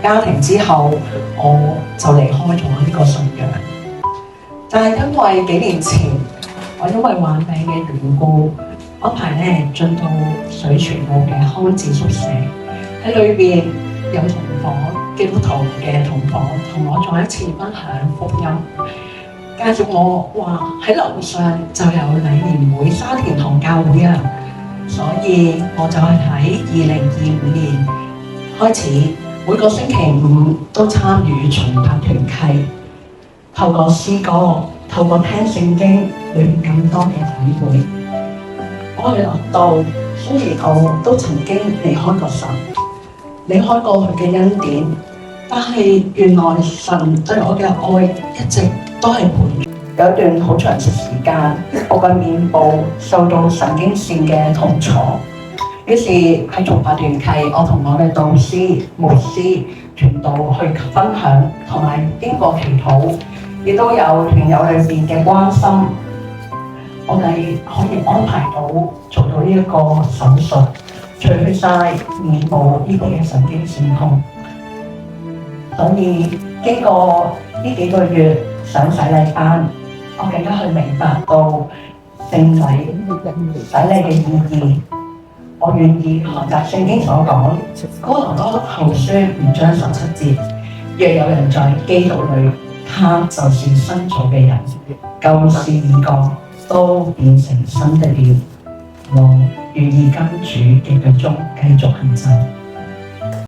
家庭之後，我就離開咗呢個信仰。但係因為幾年前，我因為患病嘅緣故，安排咧進到水泉澳嘅康治宿舍，喺裏邊有同房基督徒嘅同房，同我再一次分享福音。介紹我話喺樓上就有禮賢會沙田堂教會啊，所以我就係喺2025年開始，每個星期五都參與崇拜團契，透過詩歌，透過聽聖經，裏面更多嘅體會。我哋諗到，雖然我都曾經離開過神，離開過佢嘅恩典，但係原來神對我嘅愛一直都係陪住。有一段好長嘅時間，我嘅面部受到神經線嘅痛楚，於是喺崇拜團契，我同我嘅導師、牧師、傳道去分享，同埋經過祈禱，亦都有團友裏面嘅關心，我哋可以安排到做到呢一個手術，除去晒面部呢個嘅神經線痛。所以經過呢幾個月上洗禮班，我更加去明白到聖禮洗禮嘅意義。我願意學習聖經所講，哥林多後書5章17節，若有人在基督裏，他就是新造嘅人，舊事已過，都變成新的了。我願意跟主嘅腳蹤繼續行走。